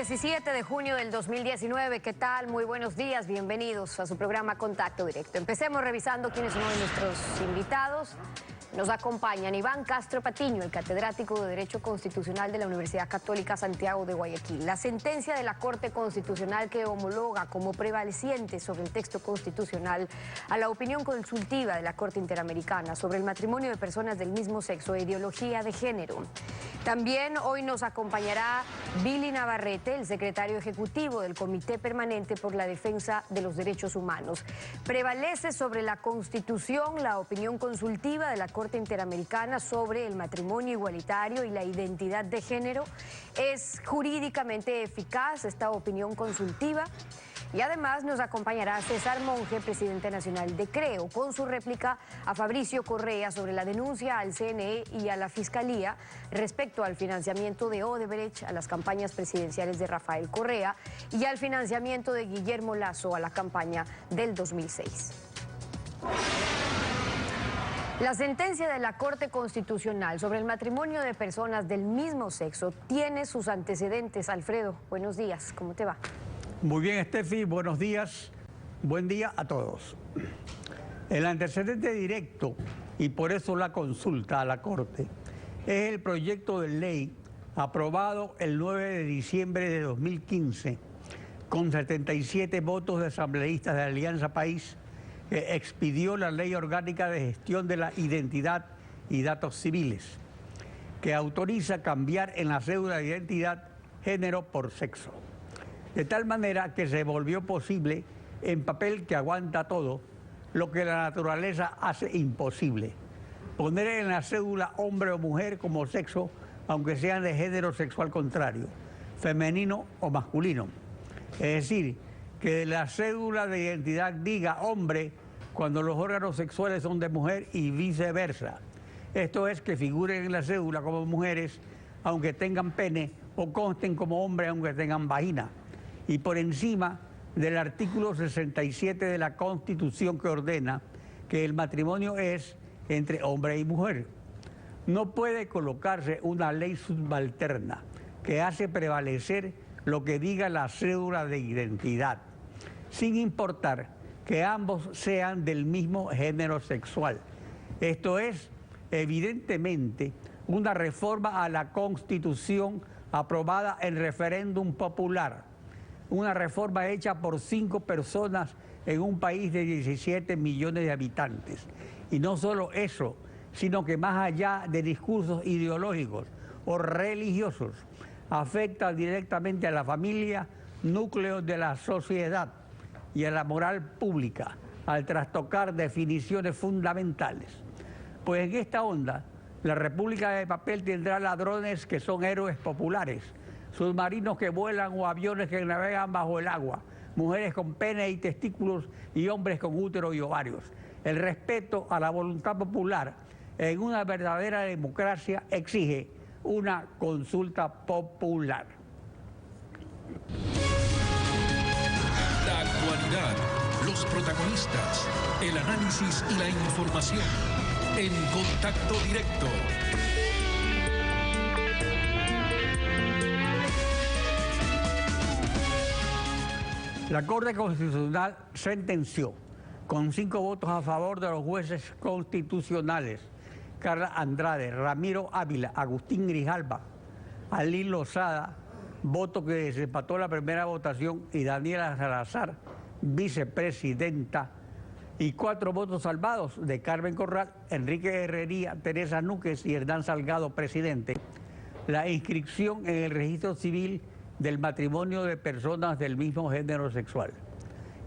17 de junio del 2019. ¿Qué tal? Muy buenos días, bienvenidos a su programa Contacto Directo. Empecemos revisando quiénes son nuestros invitados. Nos acompañan Iván Castro Patiño, el catedrático de Derecho Constitucional de la Universidad Católica Santiago de Guayaquil. La sentencia de la Corte Constitucional que homologa como prevaleciente sobre el texto constitucional a la opinión consultiva de la Corte Interamericana sobre el matrimonio de personas del mismo sexo e ideología de género. También hoy nos acompañará Billy Navarrete, el secretario ejecutivo del Comité Permanente por la Defensa de los Derechos Humanos. Prevalece sobre la Constitución la opinión consultiva de la Corte Interamericana sobre el matrimonio igualitario y la identidad de género. ¿Es jurídicamente eficaz esta opinión consultiva? Y además nos acompañará César Monge, presidente nacional de CREO, con su réplica a Fabricio Correa sobre la denuncia al CNE y a la Fiscalía respecto al financiamiento de Odebrecht a las campañas presidenciales de Rafael Correa y al financiamiento de Guillermo Lasso a la campaña del 2006. La sentencia de la Corte Constitucional sobre el matrimonio de personas del mismo sexo tiene sus antecedentes. Alfredo, buenos días, ¿cómo te va? Muy bien, Steffi, buenos días. Buen día a todos. El antecedente directo, y por eso la consulta a la Corte, es el proyecto de ley aprobado el 9 de diciembre de 2015 con 77 votos de asambleístas de Alianza País, que expidió la Ley Orgánica de Gestión de la Identidad y Datos Civiles, que autoriza cambiar en la cédula de identidad género por sexo. De tal manera que se volvió posible, en papel que aguanta todo, lo que la naturaleza hace imposible: poner en la cédula hombre o mujer como sexo, aunque sean de género sexual contrario, femenino o masculino. Es decir, que la cédula de identidad diga hombre cuando los órganos sexuales son de mujer y viceversa. Esto es, que figuren en la cédula como mujeres aunque tengan pene, o consten como hombres aunque tengan vagina. Y por encima del artículo 67 de la Constitución, que ordena que el matrimonio es entre hombre y mujer. No puede colocarse una ley subalterna que hace prevalecer lo que diga la cédula de identidad, sin importar que ambos sean del mismo género sexual. Esto es, evidentemente, una reforma a la Constitución aprobada en referéndum popular. Una reforma hecha por 5 personas en un país de 17 millones de habitantes. Y no solo eso, sino que más allá de discursos ideológicos o religiosos, afecta directamente a la familia, núcleo de la sociedad, y a la moral pública, al trastocar definiciones fundamentales. Pues en esta onda, la República de Papel tendrá ladrones que son héroes populares, submarinos que vuelan o aviones que navegan bajo el agua, mujeres con pene y testículos y hombres con útero y ovarios. El respeto a la voluntad popular en una verdadera democracia exige una consulta popular. La actualidad, los protagonistas, el análisis y la información en Contacto Directo. La Corte Constitucional sentenció con 5 votos a favor de los jueces constitucionales Carla Andrade, Ramiro Ávila, Agustín Grijalva, Alí Lozada, voto que desempató la primera votación, y Daniela Salazar, vicepresidenta, y 4 votos salvados de Carmen Corral, Enrique Herrería, Teresa Núquez y Hernán Salgado, presidente, la inscripción en el registro civil del matrimonio de personas del mismo género sexual.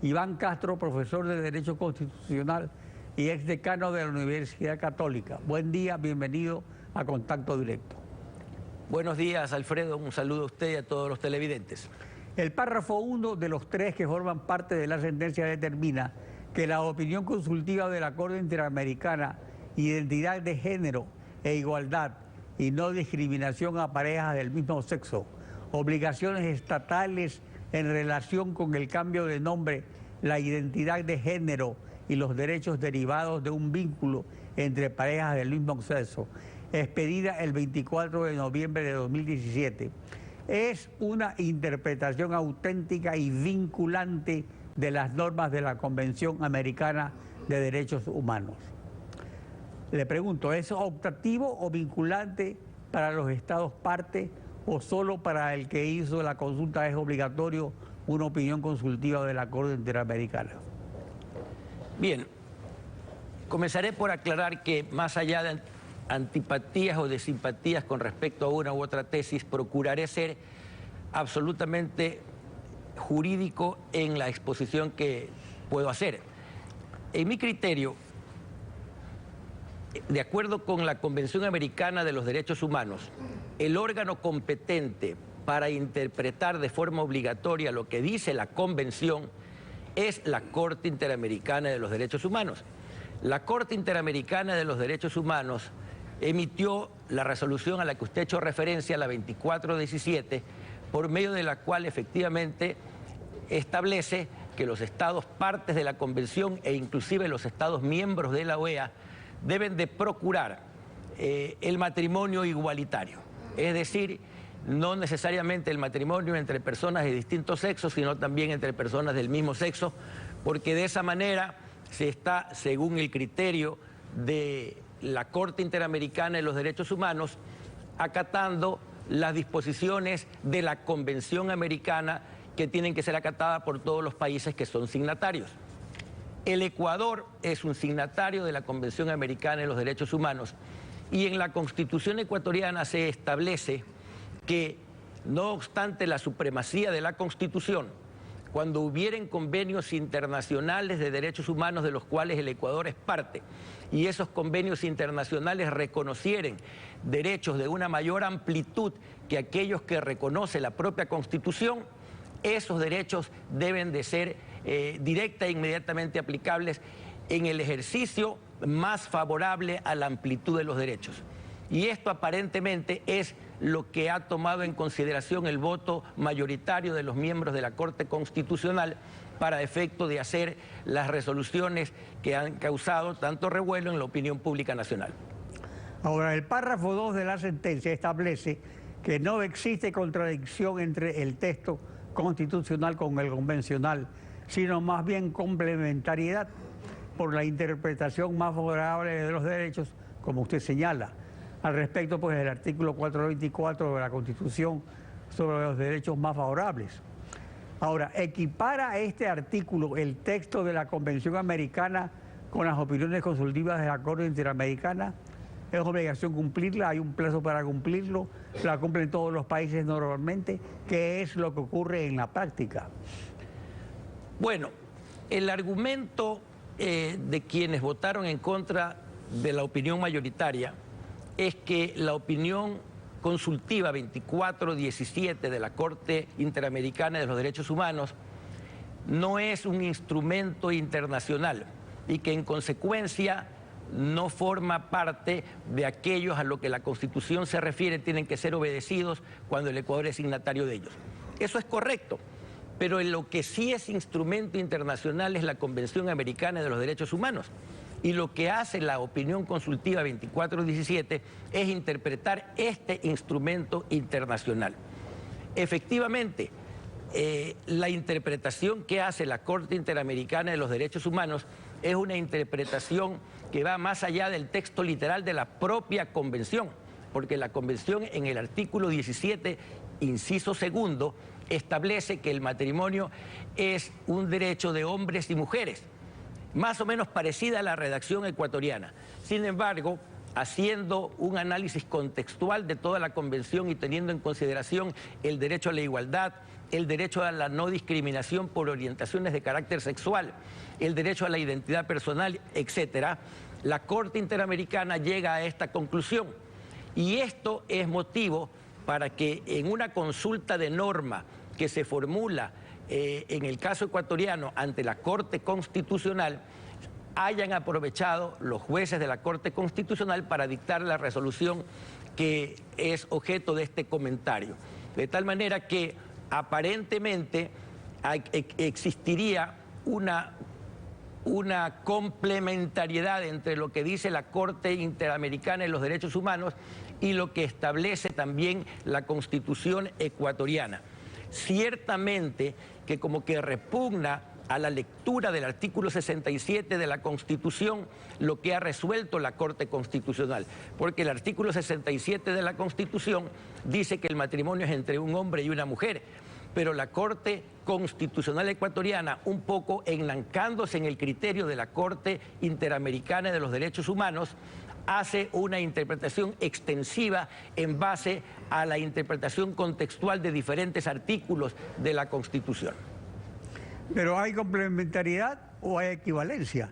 Iván Castro, profesor de Derecho Constitucional y exdecano de la Universidad Católica. Buen día, bienvenido a Contacto Directo. Buenos días, Alfredo. Un saludo a usted y a todos los televidentes. El párrafo 1 de los 3 que forman parte de la sentencia determina que la opinión consultiva de la Corte Interamericana, identidad de género e igualdad y no discriminación a parejas del mismo sexo, obligaciones estatales en relación con el cambio de nombre, la identidad de género y los derechos derivados de un vínculo entre parejas del mismo sexo, expedida el 24 de noviembre de 2017, es una interpretación auténtica y vinculante de las normas de la Convención Americana de Derechos Humanos. Le pregunto, ¿es optativo o vinculante para los estados parte o solo para el que hizo la consulta es obligatorio una opinión consultiva de la Corte Interamericana? Bien, comenzaré por aclarar que más allá de antipatías o de simpatías con respecto a una u otra tesis, procuraré ser absolutamente jurídico en la exposición que puedo hacer. En mi criterio, de acuerdo con la Convención Americana de los Derechos Humanos, el órgano competente para interpretar de forma obligatoria lo que dice la Convención es la Corte Interamericana de los Derechos Humanos. La Corte Interamericana de los Derechos Humanos emitió la resolución a la que usted ha hecho referencia, la 2417, por medio de la cual efectivamente establece que los estados partes de la Convención e inclusive los estados miembros de la OEA deben de procurar el matrimonio igualitario, es decir, no necesariamente el matrimonio entre personas de distintos sexos, sino también entre personas del mismo sexo, porque de esa manera se está, según el criterio de la Corte Interamericana de los Derechos Humanos, acatando las disposiciones de la Convención Americana que tienen que ser acatadas por todos los países que son signatarios. El Ecuador es un signatario de la Convención Americana de los Derechos Humanos y en la Constitución ecuatoriana se establece que, no obstante la supremacía de la Constitución, cuando hubieren convenios internacionales de derechos humanos de los cuales el Ecuador es parte y esos convenios internacionales reconocieren derechos de una mayor amplitud que aquellos que reconoce la propia Constitución, esos derechos deben de ser directa e inmediatamente aplicables en el ejercicio más favorable a la amplitud de los derechos. Y esto aparentemente es lo que ha tomado en consideración el voto mayoritario de los miembros de la Corte Constitucional para efecto de hacer las resoluciones que han causado tanto revuelo en la opinión pública nacional. Ahora, el párrafo 2 de la sentencia establece que no existe contradicción entre el texto constitucional con el convencional, sino más bien complementariedad por la interpretación más favorable de los derechos, como usted señala. Al respecto, pues el artículo 424 de la Constitución sobre los derechos más favorables. Ahora, ¿equipara este artículo el texto de la Convención Americana con las opiniones consultivas de la Corte Interamericana? ¿Es obligación cumplirla? ¿Hay un plazo para cumplirlo? ¿La cumplen todos los países normalmente? ¿Qué es lo que ocurre en la práctica? Bueno, el argumento de quienes votaron en contra de la opinión mayoritaria es que la opinión consultiva 2417 de la Corte Interamericana de los Derechos Humanos no es un instrumento internacional y que en consecuencia no forma parte de aquellos a lo que la Constitución se refiere, tienen que ser obedecidos cuando el Ecuador es signatario de ellos. Eso es correcto, pero en lo que sí es instrumento internacional es la Convención Americana de los Derechos Humanos. Y lo que hace la opinión consultiva 2417 es interpretar este instrumento internacional. Efectivamente, la interpretación que hace la Corte Interamericana de los Derechos Humanos es una interpretación que va más allá del texto literal de la propia Convención, porque la Convención en el artículo 17, inciso segundo, establece que el matrimonio es un derecho de hombres y mujeres, más o menos parecida a la redacción ecuatoriana. Sin embargo, haciendo un análisis contextual de toda la Convención y teniendo en consideración el derecho a la igualdad, el derecho a la no discriminación por orientaciones de carácter sexual, el derecho a la identidad personal, etcétera, la Corte Interamericana llega a esta conclusión. Y esto es motivo para que en una consulta de norma que se formula en el caso ecuatoriano ante la Corte Constitucional, hayan aprovechado los jueces de la Corte Constitucional para dictar la resolución que es objeto de este comentario. De tal manera que aparentemente existiría una una complementariedad entre lo que dice la Corte Interamericana de los Derechos Humanos y lo que establece también la Constitución ecuatoriana. Ciertamente que como que repugna a la lectura del artículo 67 de la Constitución lo que ha resuelto la Corte Constitucional, porque el artículo 67 de la Constitución dice que el matrimonio es entre un hombre y una mujer, pero la Corte Constitucional ecuatoriana, un poco enlancándose en el criterio de la Corte Interamericana de los Derechos Humanos, hace una interpretación extensiva en base a la interpretación contextual de diferentes artículos de la Constitución. Pero ¿hay complementariedad o hay equivalencia?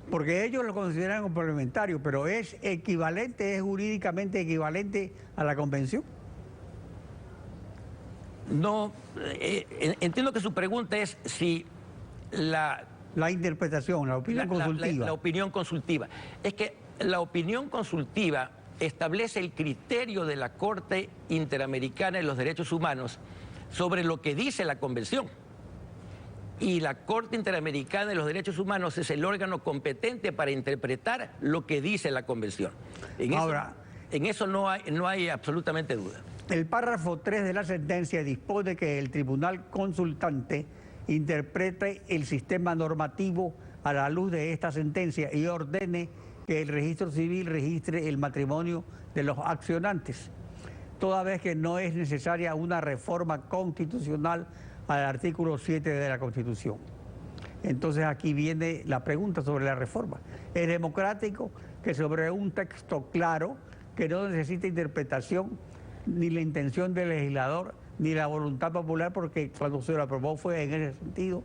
Porque ellos lo consideran complementario, pero ¿es equivalente, es jurídicamente equivalente a la Convención? No, entiendo que su pregunta es si la interpretación, la opinión consultiva. La opinión consultiva. Es que la opinión consultiva establece el criterio de la Corte Interamericana de los Derechos Humanos sobre lo que dice la Convención. Y la Corte Interamericana de los Derechos Humanos es el órgano competente para interpretar lo que dice la Convención. En eso no hay absolutamente duda. El párrafo 3 de la sentencia dispone que el tribunal consultante interprete el sistema normativo a la luz de esta sentencia y ordene que el registro civil registre el matrimonio de los accionantes, toda vez que no es necesaria una reforma constitucional al artículo 7 de la Constitución. Entonces aquí viene la pregunta sobre la reforma. ¿Es democrático que sobre un texto claro, que no necesita interpretación, ni la intención del legislador, ni la voluntad popular, porque cuando se lo aprobó fue en ese sentido,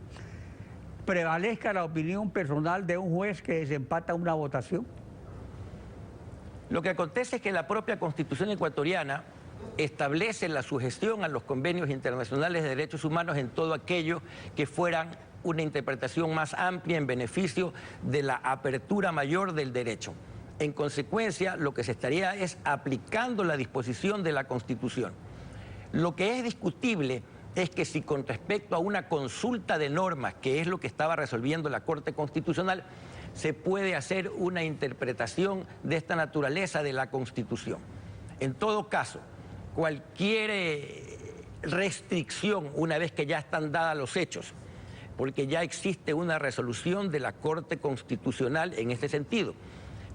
prevalezca la opinión personal de un juez que desempata una votación? Lo que acontece es que la propia Constitución ecuatoriana establece la sugestión a los convenios internacionales de derechos humanos en todo aquello que fueran una interpretación más amplia en beneficio de la apertura mayor del derecho. En consecuencia, lo que se estaría es aplicando la disposición de la Constitución. Lo que es discutible es que si con respecto a una consulta de normas, que es lo que estaba resolviendo la Corte Constitucional, se puede hacer una interpretación de esta naturaleza de la Constitución. En todo caso, cualquier restricción, una vez que ya están dados los hechos, porque ya existe una resolución de la Corte Constitucional en este sentido,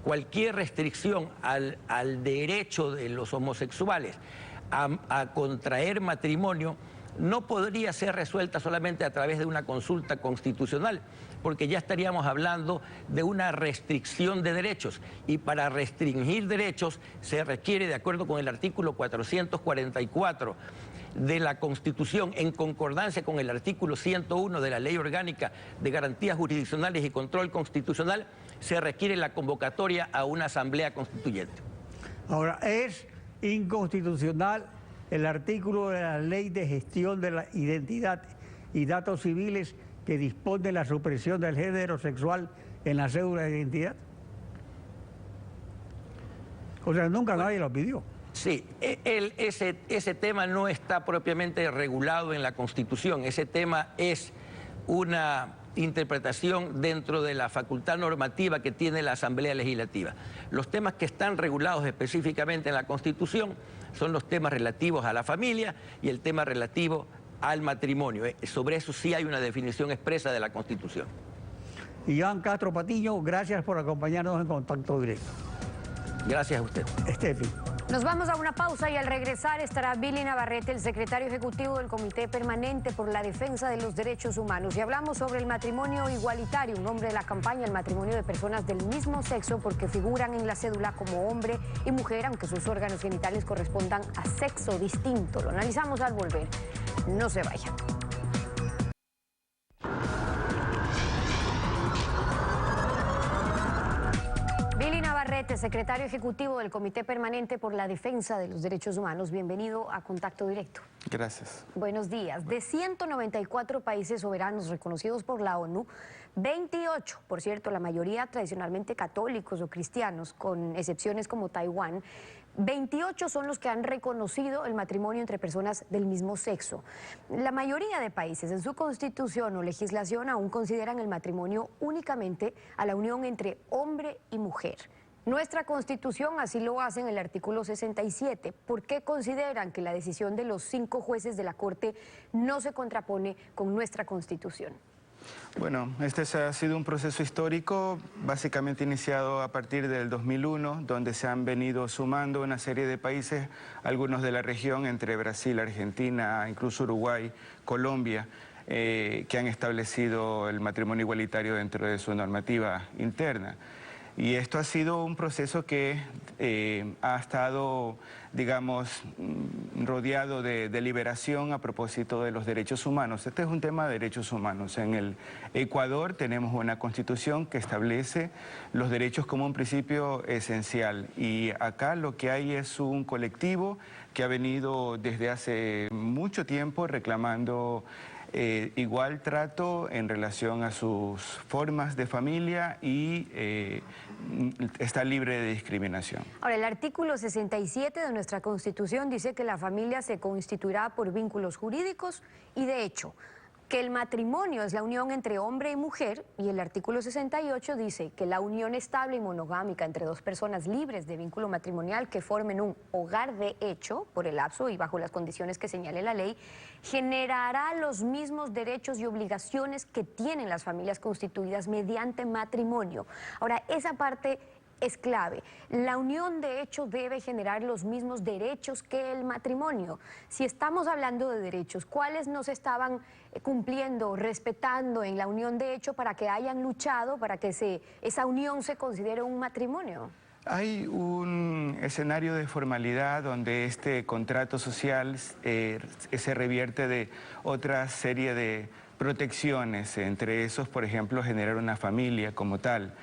cualquier restricción al derecho de los homosexuales a contraer matrimonio no podría ser resuelta solamente a través de una consulta constitucional, porque ya estaríamos hablando de una restricción de derechos, y para restringir derechos se requiere, de acuerdo con el artículo 444 de la Constitución, en concordancia con el artículo 101 de la Ley Orgánica de Garantías Jurisdiccionales y Control Constitucional, se requiere la convocatoria a una asamblea constituyente. Ahora, es inconstitucional el artículo de la Ley de Gestión de la Identidad y Datos Civiles que dispone la supresión del género sexual en la cédula de identidad. O sea, nunca nadie lo pidió. Sí, ese tema no está propiamente regulado en la Constitución. Ese tema es una interpretación dentro de la facultad normativa que tiene la Asamblea Legislativa. Los temas que están regulados específicamente en la Constitución son los temas relativos a la familia y el tema relativo al matrimonio. Sobre eso sí hay una definición expresa de la Constitución. Iván Castro Patiño, gracias por acompañarnos en Contacto Directo. Gracias a usted. Estefi. Nos vamos a una pausa y al regresar estará Billy Navarrete, el secretario ejecutivo del Comité Permanente por la Defensa de los Derechos Humanos. Y hablamos sobre el matrimonio igualitario, un nombre de la campaña, el matrimonio de personas del mismo sexo, porque figuran en la cédula como hombre y mujer, aunque sus órganos genitales correspondan a sexo distinto. Lo analizamos al volver. No se vayan. Billy Navarrete, secretario ejecutivo del Comité Permanente por la Defensa de los Derechos Humanos. Bienvenido a Contacto Directo. Gracias. Buenos días. De 194 países soberanos reconocidos por la ONU, 28, por cierto, la mayoría tradicionalmente católicos o cristianos, con excepciones como Taiwán, 28 son los que han reconocido el matrimonio entre personas del mismo sexo. La mayoría de países en su constitución o legislación aún consideran el matrimonio únicamente a la unión entre hombre y mujer. Nuestra Constitución así lo hace en el artículo 67. ¿Por qué consideran que la decisión de los 5 jueces de la Corte no se contrapone con nuestra Constitución? Bueno, este ha sido un proceso histórico, básicamente iniciado a partir del 2001, donde se han venido sumando una serie de países, algunos de la región, entre Brasil, Argentina, incluso Uruguay, Colombia, que han establecido el matrimonio igualitario dentro de su normativa interna. Y esto ha sido un proceso que ha estado, digamos, rodeado de deliberación a propósito de los derechos humanos. Este es un tema de derechos humanos. En el Ecuador tenemos una constitución que establece los derechos como un principio esencial. Y acá lo que hay es un colectivo que ha venido desde hace mucho tiempo reclamando igual trato en relación a sus formas de familia y está libre de discriminación. Ahora, el artículo 67 de nuestra Constitución dice que la familia se constituirá por vínculos jurídicos y de hecho, que el matrimonio es la unión entre hombre y mujer, y el artículo 68 dice que la unión estable y monogámica entre 2 personas libres de vínculo matrimonial que formen un hogar de hecho, por el lapso y bajo las condiciones que señale la ley, generará los mismos derechos y obligaciones que tienen las familias constituidas mediante matrimonio. Ahora, esa parte es clave. La unión de hecho debe generar los mismos derechos que el matrimonio. Si estamos hablando de derechos, ¿cuáles no se estaban cumpliendo, respetando en la unión de hecho para que hayan luchado, para que esa unión se considere un matrimonio? Hay un escenario de formalidad donde este contrato social se revierte de otra serie de protecciones, entre esos, por ejemplo, generar una familia como tal.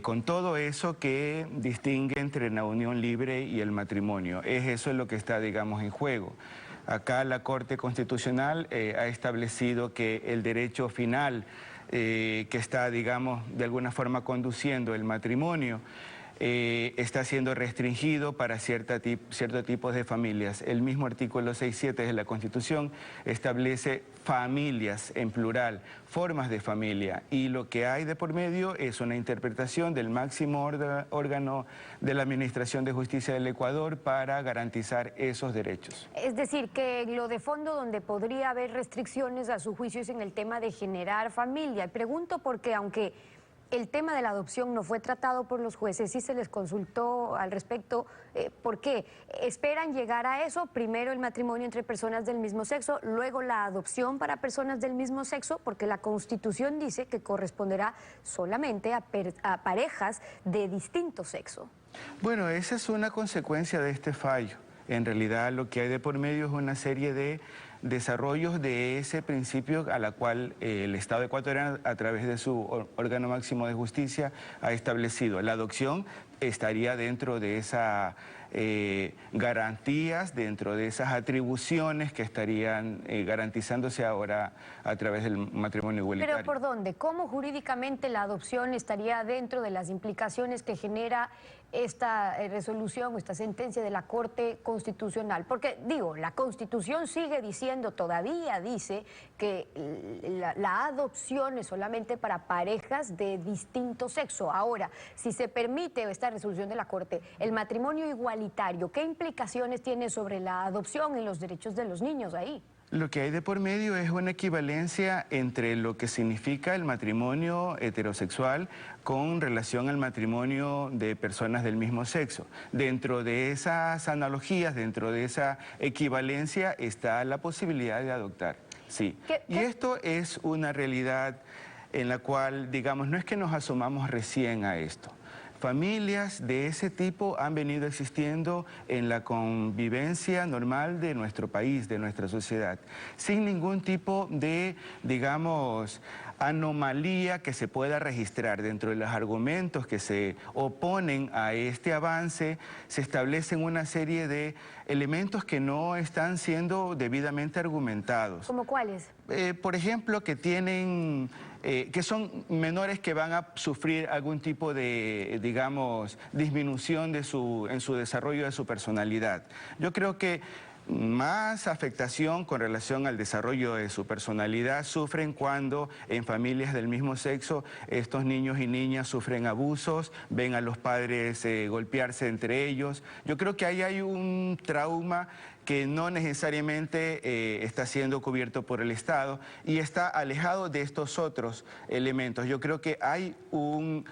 Con todo eso que distingue entre la unión libre y el matrimonio. Eso es lo que está, digamos, en juego. Acá la Corte Constitucional ha establecido que el derecho final que está, digamos, de alguna forma conduciendo el matrimonio está siendo restringido para cierto tipo de familias. El mismo artículo 6.7 de la Constitución establece familias en plural, formas de familia, y lo que hay de por medio es una interpretación del máximo órgano de la Administración de Justicia del Ecuador para garantizar esos derechos. Es decir, que lo de fondo donde podría haber restricciones a su juicio es en el tema de generar familia. Y pregunto porque aunque el tema de la adopción no fue tratado por los jueces, sí se les consultó al respecto. ¿Por qué? ¿Esperan llegar a eso? Primero el matrimonio entre personas del mismo sexo, luego la adopción para personas del mismo sexo, porque la Constitución dice que corresponderá solamente a parejas de distinto sexo. Bueno, esa es una consecuencia de este fallo. En realidad lo que hay de por medio es una serie de desarrollos de ese principio a la cual el Estado ecuatoriano, a través de su órgano máximo de justicia, ha establecido. La adopción estaría dentro de esas garantías, dentro de esas atribuciones que estarían garantizándose ahora a través del matrimonio igualitario. ¿Pero por dónde? ¿Cómo jurídicamente la adopción estaría dentro de las implicaciones que genera esta resolución o esta sentencia de la Corte Constitucional? Porque, digo, la Constitución sigue diciendo, todavía dice, que la adopción es solamente para parejas de distinto sexo. Ahora, si se permite esta resolución de la Corte, el matrimonio igualitario, ¿qué implicaciones tiene sobre la adopción y los derechos de los niños ahí? Lo que hay de por medio es una equivalencia entre lo que significa el matrimonio heterosexual con relación al matrimonio de personas del mismo sexo. Dentro de esas analogías, dentro de esa equivalencia, está la posibilidad de adoptar. Sí. Y esto es una realidad en la cual, digamos, no es que nos asomamos recién a esto. Familias de ese tipo han venido existiendo en la convivencia normal de nuestro país, de nuestra sociedad, sin ningún tipo de, digamos, anomalía que se pueda registrar dentro de los argumentos que se oponen a este avance, se establecen una serie de elementos que no están siendo debidamente argumentados. ¿Cómo cuáles? Por ejemplo, que son menores que van a sufrir algún tipo de, digamos, disminución en su desarrollo de su personalidad. Yo creo que más afectación con relación al desarrollo de su personalidad sufren cuando en familias del mismo sexo estos niños y niñas sufren abusos, ven a los padres golpearse entre ellos. Yo creo que ahí hay un trauma que no necesariamente está siendo cubierto por el Estado y está alejado de estos otros elementos. Yo creo que hay un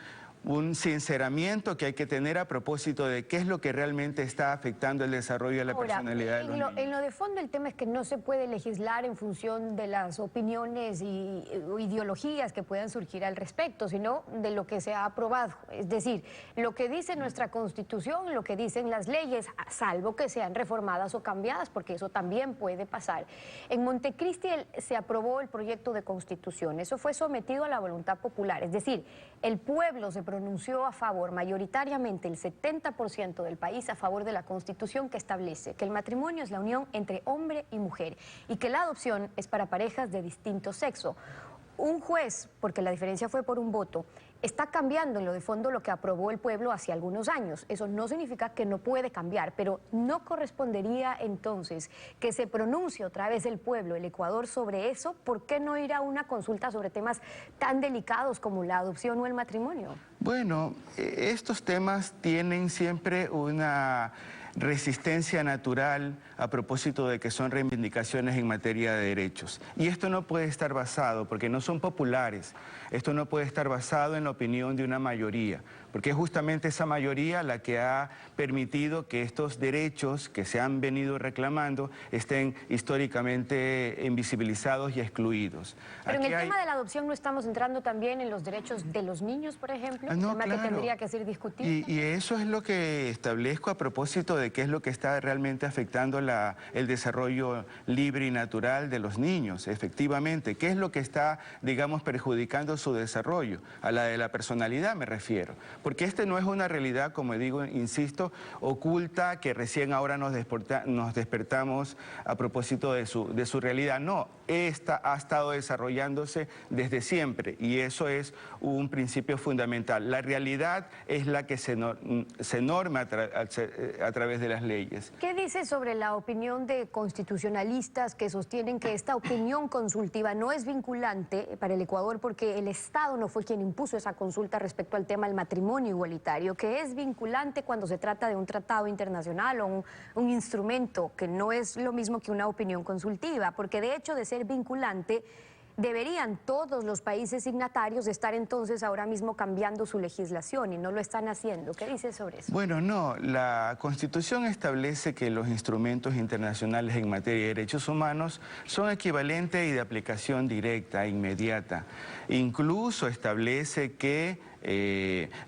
sinceramiento que hay que tener a propósito de qué es lo que realmente está afectando el desarrollo de la personalidad de los niños. En lo de fondo el tema es que no se puede legislar en función de las opiniones o ideologías que puedan surgir al respecto, sino de lo que se ha aprobado. Es decir, lo que dice nuestra Constitución, lo que dicen las leyes, salvo que sean reformadas o cambiadas, porque eso también puede pasar. En Montecristi se aprobó el proyecto de Constitución. Eso fue sometido a la voluntad popular. Es decir, el pueblo se pronunció a favor, mayoritariamente el 70% del país, a favor de la Constitución que establece que el matrimonio es la unión entre hombre y mujer y que la adopción es para parejas de distinto sexo. Un juez, porque la diferencia fue por un voto, está cambiando en lo de fondo lo que aprobó el pueblo hace algunos años. Eso no significa que no puede cambiar, pero no correspondería entonces que se pronuncie otra vez el pueblo, el Ecuador, sobre eso. ¿Por qué no ir a una consulta sobre temas tan delicados como la adopción o el matrimonio? Bueno, estos temas tienen siempre una resistencia natural a propósito de que son reivindicaciones en materia de derechos. Y esto no puede estar basado, porque no son populares, esto no puede estar basado en la opinión de una mayoría, porque es justamente esa mayoría la que ha permitido que estos derechos que se han venido reclamando estén históricamente invisibilizados y excluidos. Pero en el tema de la adopción no estamos entrando también en los derechos de los niños, por ejemplo, no, tema claro. que tendría que ser discutido. Y eso es lo que establezco a propósito de qué es lo que está realmente afectando el desarrollo libre y natural de los niños, efectivamente. ¿Qué es lo que está, digamos, perjudicando su desarrollo? A la de la personalidad me refiero. Porque este no es una realidad, como digo, insisto, oculta, que recién ahora nos despertamos a propósito de su realidad. No, esta ha estado desarrollándose desde siempre y eso es un principio fundamental. La realidad es la que se norma a través de las leyes. ¿Qué dice sobre la opinión de constitucionalistas que sostienen que esta opinión consultiva no es vinculante para el Ecuador porque el Estado no fue quien impuso esa consulta respecto al tema del matrimonio igualitario, que es vinculante cuando se trata de un tratado internacional o un instrumento, que no es lo mismo que una opinión consultiva, porque de hecho de ser vinculante deberían todos los países signatarios estar entonces ahora mismo cambiando su legislación y no lo están haciendo? ¿Qué dice sobre eso? Bueno, no, la Constitución establece que los instrumentos internacionales en materia de derechos humanos son equivalentes y de aplicación directa, inmediata. Incluso establece que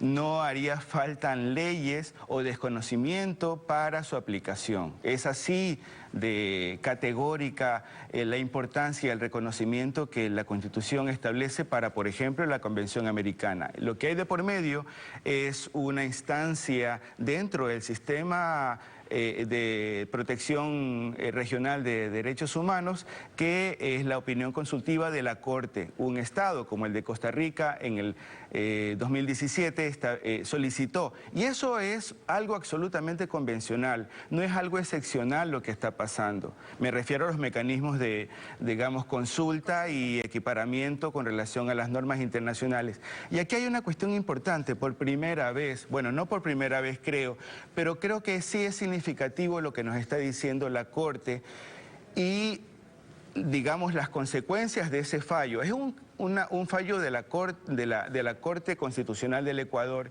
no haría falta leyes o desconocimiento para su aplicación. Es así de categórica la importancia y el reconocimiento que la Constitución establece para, por ejemplo, la Convención Americana. Lo que hay de por medio es una instancia dentro del sistema de protección regional de derechos humanos, que es la opinión consultiva de la Corte. Un Estado como el de Costa Rica en el 2017 solicitó. Y eso es algo absolutamente convencional, no es algo excepcional lo que está pasando. Me refiero a los mecanismos de, digamos, consulta y equiparamiento con relación a las normas internacionales. Y aquí hay una cuestión importante, por primera vez, bueno, no por primera vez creo, pero creo que sí es significativo lo que nos está diciendo la Corte y, digamos, las consecuencias de ese fallo. Es un fallo de la Corte Constitucional del Ecuador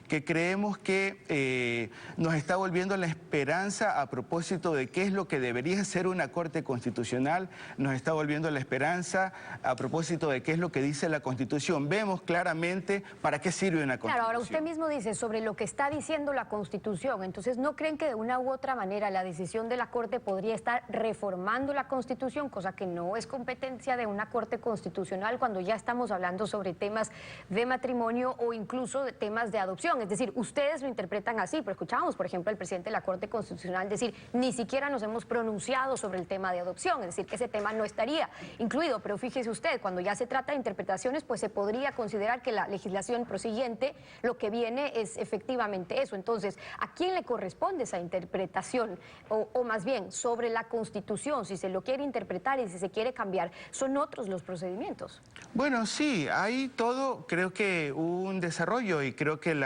que creemos que nos está volviendo la esperanza a propósito de qué es lo que debería ser una Corte Constitucional, nos está volviendo la esperanza a propósito de qué es lo que dice la Constitución. Vemos claramente para qué sirve una Constitución. Claro, ahora usted mismo dice sobre lo que está diciendo la Constitución, entonces ¿no creen que de una u otra manera la decisión de la Corte podría estar reformando la Constitución, cosa que no es competencia de una Corte Constitucional cuando ya estamos hablando sobre temas de matrimonio o incluso de temas de adopción? Es decir, ustedes lo interpretan así, pero escuchábamos, por ejemplo, al presidente de la Corte Constitucional decir, ni siquiera nos hemos pronunciado sobre el tema de adopción, es decir, que ese tema no estaría incluido, pero fíjese usted, cuando ya se trata de interpretaciones, pues se podría considerar que la legislación prosiguiente lo que viene es efectivamente eso. Entonces, ¿a quién le corresponde esa interpretación? O más bien, sobre la Constitución, si se lo quiere interpretar y si se quiere cambiar, ¿son otros los procedimientos? Bueno, sí, hay todo, creo que un desarrollo y creo que el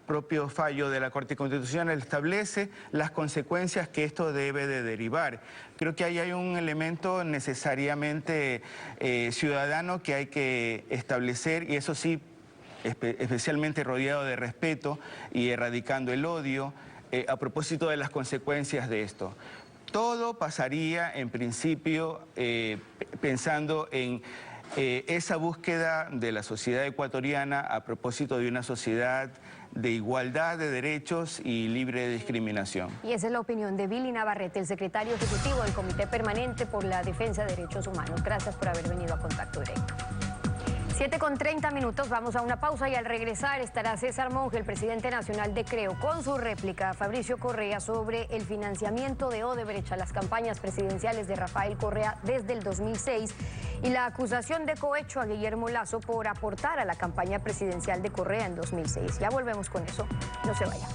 propio fallo de la Corte Constitucional establece las consecuencias que esto debe de derivar. Creo que ahí hay un elemento necesariamente ciudadano que hay que establecer y eso sí, especialmente rodeado de respeto y erradicando el odio a propósito de las consecuencias de esto. Todo pasaría en principio pensando en esa búsqueda de la sociedad ecuatoriana a propósito de una sociedad de igualdad de derechos y libre de discriminación. Y esa es la opinión de Billy Navarrete, el secretario ejecutivo del Comité Permanente por la Defensa de Derechos Humanos. Gracias por haber venido a Contacto Directo. 7:30, vamos a una pausa y al regresar estará César Monge, el presidente nacional de Creo, con su réplica a Fabricio Correa sobre el financiamiento de Odebrecht a las campañas presidenciales de Rafael Correa desde el 2006 y la acusación de cohecho a Guillermo Lasso por aportar a la campaña presidencial de Correa en 2006. Ya volvemos con eso, no se vaya.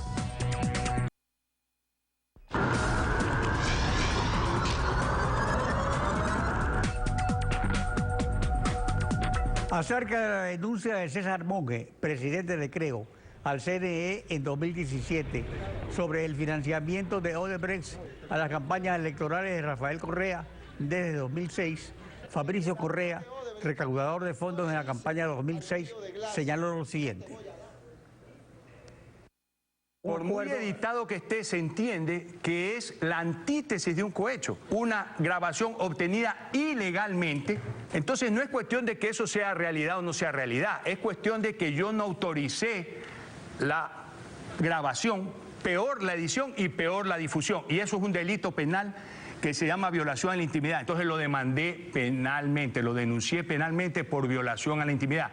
Acerca de la denuncia de César Monge, presidente de Creo, al CNE en 2017 sobre el financiamiento de Odebrecht a las campañas electorales de Rafael Correa desde 2006, Fabricio Correa, recaudador de fondos en la campaña de 2006, señaló lo siguiente. Por muy editado que esté, se entiende que es la antítesis de un cohecho, una grabación obtenida ilegalmente. Entonces no es cuestión de que eso sea realidad o no sea realidad, es cuestión de que yo no autoricé la grabación, peor la edición y peor la difusión. Y eso es un delito penal que se llama violación a la intimidad. Entonces lo demandé penalmente, lo denuncié penalmente por violación a la intimidad.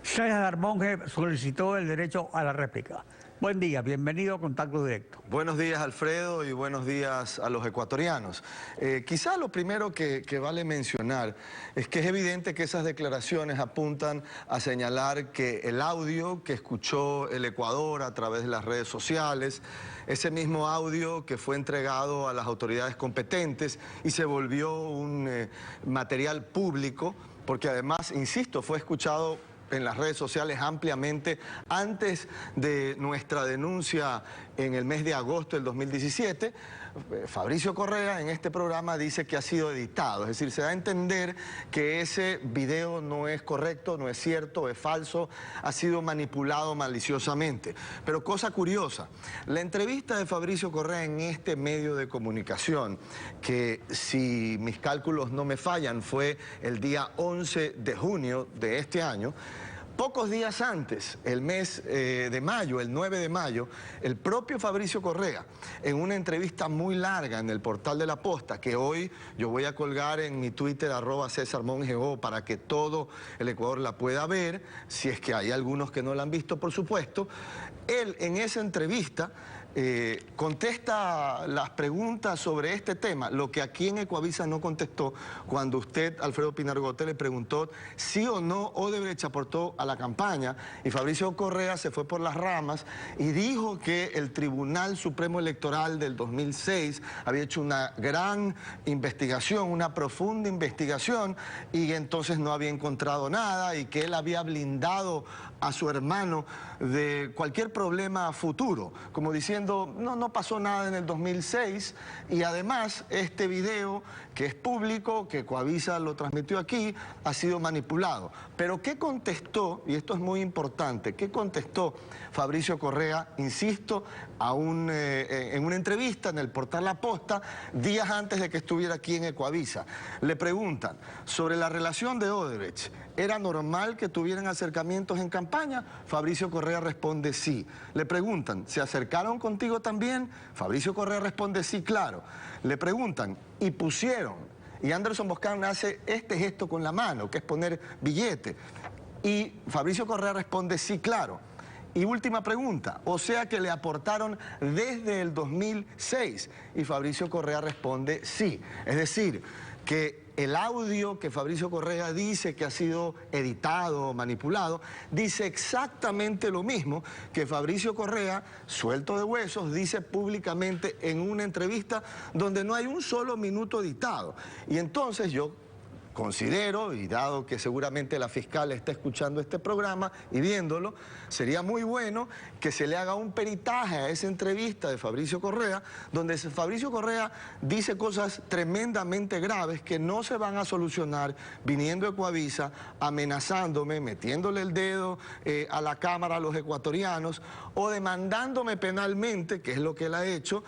César Monge solicitó el derecho a la réplica. Buen día, bienvenido a Contacto Directo. Buenos días, Alfredo, y buenos días a los ecuatorianos. Quizá lo primero que vale mencionar es que es evidente que esas declaraciones apuntan a señalar que el audio que escuchó el Ecuador a través de las redes sociales, ese mismo audio que fue entregado a las autoridades competentes y se volvió un material público, porque además, insisto, fue escuchado en las redes sociales ampliamente antes de nuestra denuncia en el mes de agosto del 2017. Fabricio Correa en este programa dice que ha sido editado, es decir, se da a entender que ese video no es correcto, no es cierto, es falso, ha sido manipulado maliciosamente. Pero cosa curiosa, la entrevista de Fabricio Correa en este medio de comunicación, que si mis cálculos no me fallan fue el día 11 de junio de este año, pocos días antes, el mes de mayo, el 9 de mayo, el propio Fabricio Correa, en una entrevista muy larga en el portal de La Posta, que hoy yo voy a colgar en mi Twitter, @CésarMongeo, para que todo el Ecuador la pueda ver, si es que hay algunos que no la han visto, por supuesto. Él, en esa entrevista, contesta las preguntas sobre este tema, lo que aquí en Ecuavisa no contestó cuando usted, Alfredo Pinargote, le preguntó sí o no Odebrecht aportó a la campaña, y Fabricio Correa se fue por las ramas y dijo que el Tribunal Supremo Electoral del 2006 había hecho una gran investigación, una profunda investigación, y entonces no había encontrado nada y que él había blindado a su hermano de cualquier problema futuro, como diciendo diciendo, no pasó nada en el 2006, y además este video que es público, que Coavisa lo transmitió aquí, ha sido manipulado. Pero ¿qué contestó? Y esto es muy importante, ¿qué contestó Fabricio Correa, insisto, en una entrevista en el portal La Posta, días antes de que estuviera aquí en Coavisa? Le preguntan sobre la relación de Odebrecht. ¿Era normal que tuvieran acercamientos en campaña? Fabricio Correa responde sí. Le preguntan, ¿se acercaron contigo también? Fabricio Correa responde sí, claro. Le preguntan, ¿y pusieron? Y Anderson Boscan hace este gesto con la mano, que es poner billete. Y Fabricio Correa responde sí, claro. Y última pregunta, o sea que le aportaron desde el 2006. Y Fabricio Correa responde sí. Es decir, que el audio que Fabricio Correa dice que ha sido editado o manipulado, dice exactamente lo mismo que Fabricio Correa, suelto de huesos, dice públicamente en una entrevista donde no hay un solo minuto editado. Y entonces yo considero, y dado que seguramente la fiscal está escuchando este programa y viéndolo, sería muy bueno que se le haga un peritaje a esa entrevista de Fabricio Correa, donde Fabricio Correa dice cosas tremendamente graves que no se van a solucionar viniendo de Coavisa, amenazándome, metiéndole el dedo a la cámara a los ecuatorianos, o demandándome penalmente, que es lo que él ha hecho,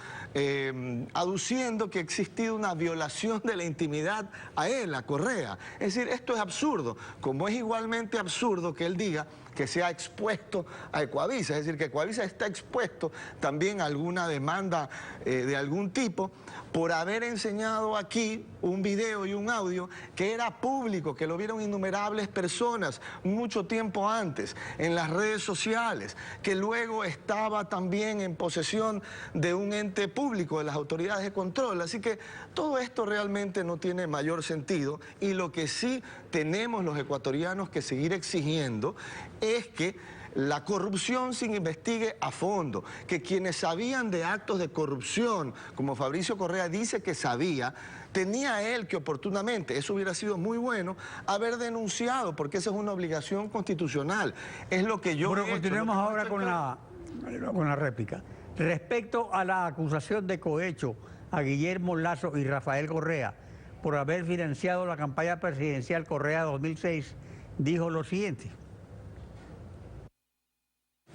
aduciendo que ha existido una violación de la intimidad a él, a Correa. Es decir, esto es absurdo, como es igualmente absurdo que él diga que se ha expuesto a Coavisa, es decir, que Coavisa está expuesto también a alguna demanda de algún tipo por haber enseñado aquí un video y un audio que era público, que lo vieron innumerables personas mucho tiempo antes en las redes sociales, que luego estaba también en posesión de un ente público, de las autoridades de control. Así que todo esto realmente no tiene mayor sentido, y lo que sí tenemos los ecuatorianos que seguir exigiendo es que la corrupción se investigue a fondo, que quienes sabían de actos de corrupción, como Fabricio Correa dice que sabía, tenía él que oportunamente, eso hubiera sido muy bueno, haber denunciado, porque esa es una obligación constitucional. Es lo que yo... Bueno, continuemos ahora con la réplica. Respecto a la acusación de cohecho a Guillermo Lasso y Rafael Correa por haber financiado la campaña presidencial Correa 2006, dijo lo siguiente.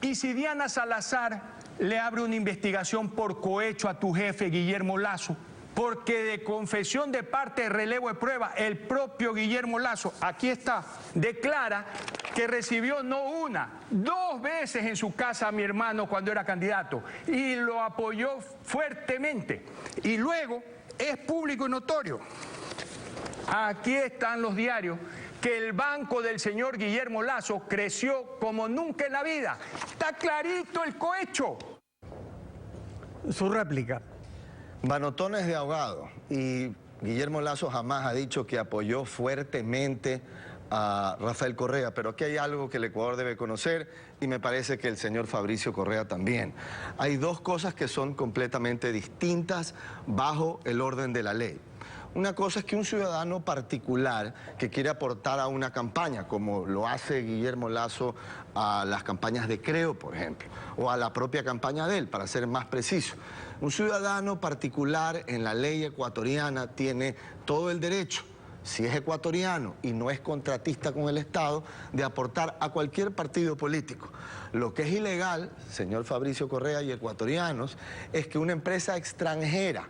Y si Diana Salazar le abre una investigación por cohecho a tu jefe Guillermo Lasso, porque de confesión de parte de relevo de prueba, el propio Guillermo Lasso, aquí está, declara que recibió no una, 2 veces en su casa a mi hermano cuando era candidato y lo apoyó fuertemente. Y luego es público y notorio. Aquí están los diarios, que el banco del señor Guillermo Lasso creció como nunca en la vida. Está clarito el cohecho. Su réplica. Manotones de ahogado. Y Guillermo Lasso jamás ha dicho que apoyó fuertemente a Rafael Correa, pero aquí hay algo que el Ecuador debe conocer, y me parece que el señor Fabricio Correa también. Hay 2 cosas que son completamente distintas bajo el orden de la ley. Una cosa es que un ciudadano particular que quiere aportar a una campaña, como lo hace Guillermo Lasso a las campañas de Creo, por ejemplo, o a la propia campaña de él, para ser más preciso. Un ciudadano particular en la ley ecuatoriana tiene todo el derecho, si es ecuatoriano y no es contratista con el Estado, de aportar a cualquier partido político. Lo que es ilegal, señor Fabricio Correa y ecuatorianos, es que una empresa extranjera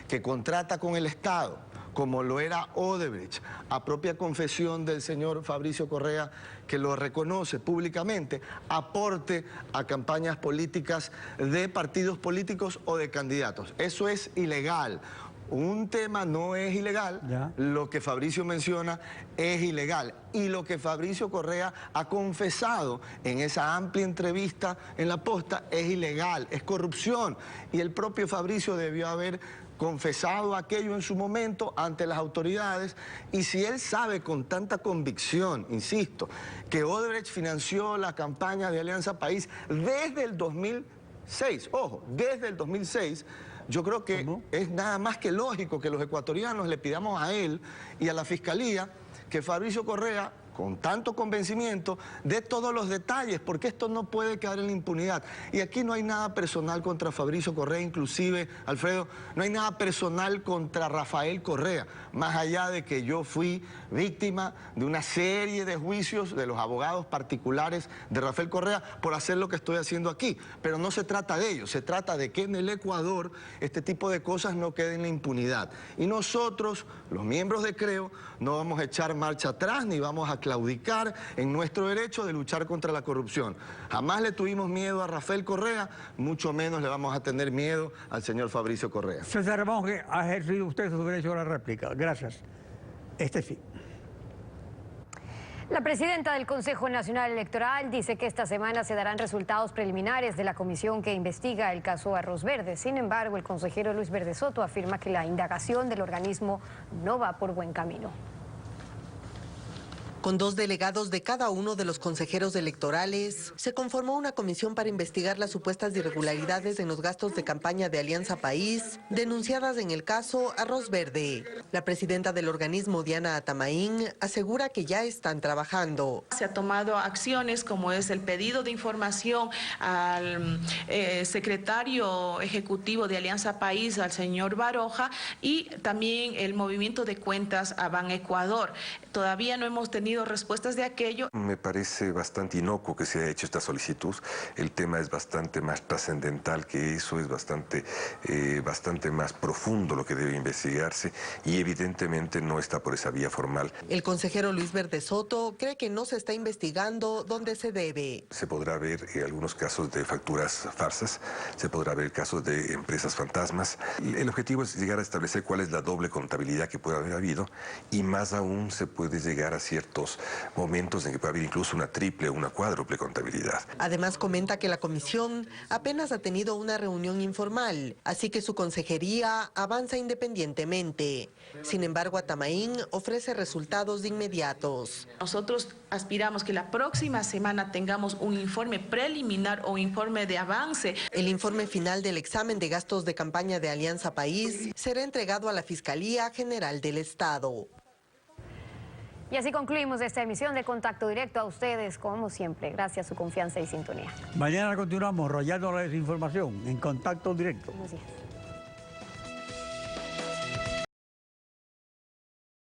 que contrata con el Estado, como lo era Odebrecht, a propia confesión del señor Fabricio Correa, que lo reconoce públicamente, aporte a campañas políticas de partidos políticos o de candidatos. Eso es ilegal. Un tema no es ilegal, ya. Lo que Fabricio menciona es ilegal. Y lo que Fabricio Correa ha confesado en esa amplia entrevista en La Posta es ilegal, es corrupción. Y el propio Fabricio debió haber confesado aquello en su momento ante las autoridades, y si él sabe con tanta convicción, insisto, que Odebrecht financió la campaña de Alianza País desde el 2006, ojo, desde el 2006, yo creo que es nada más que lógico que los ecuatorianos le pidamos a él y a la Fiscalía que Fabricio Correa con tanto convencimiento, dé todos los detalles, porque esto no puede quedar en la impunidad. Y aquí no hay nada personal contra Fabricio Correa, inclusive, Alfredo, no hay nada personal contra Rafael Correa, más allá de que yo fui víctima de una serie de juicios de los abogados particulares de Rafael Correa por hacer lo que estoy haciendo aquí. Pero no se trata de ello, se trata de que en el Ecuador este tipo de cosas no queden en la impunidad. Y nosotros, los miembros de CREO, no vamos a echar marcha atrás ni vamos a claudicar en nuestro derecho de luchar contra la corrupción. Jamás le tuvimos miedo a Rafael Correa, mucho menos le vamos a tener miedo al señor Fabricio Correa. César Monge, ha ejercido usted su derecho a la réplica. Gracias. Sí. La presidenta del Consejo Nacional Electoral dice que esta semana se darán resultados preliminares de la comisión que investiga el caso Arroz Verde. Sin embargo, el consejero Luis Verde Soto afirma que la indagación del organismo no va por buen camino. Con 2 delegados de cada uno de los consejeros electorales, se conformó una comisión para investigar las supuestas irregularidades en los gastos de campaña de Alianza País, denunciadas en el caso Arroz Verde. La presidenta del organismo, Diana Atamaín, asegura que ya están trabajando. Se ha tomado acciones como es el pedido de información al secretario ejecutivo de Alianza País, al señor Baroja, y también el movimiento de cuentas a Ban Ecuador. Todavía no hemos tenido respuestas de aquello. Me parece bastante inocuo que se haya hecho esta solicitud. El tema es bastante más trascendental que eso, es bastante más profundo lo que debe investigarse y evidentemente no está por esa vía formal. El consejero Luis Verde Soto cree que no se está investigando donde se debe. Se podrá ver algunos casos de facturas farsas, se podrá ver casos de empresas fantasmas. El objetivo es llegar a establecer cuál es la doble contabilidad que puede haber habido y más aún se puede llegar a ciertos momentos en que puede haber incluso una triple o una cuádruple contabilidad. Además comenta que la comisión apenas ha tenido una reunión informal, así que su consejería avanza independientemente. Sin embargo, Atamaín ofrece resultados inmediatos. Nosotros aspiramos que la próxima semana tengamos un informe preliminar o informe de avance. El informe final del examen de gastos de campaña de Alianza País será entregado a la Fiscalía General del Estado. Y así concluimos esta emisión de Contacto Directo. A ustedes, como siempre, gracias a su confianza y sintonía. Mañana continuamos rollando la desinformación en Contacto Directo. Buenos días.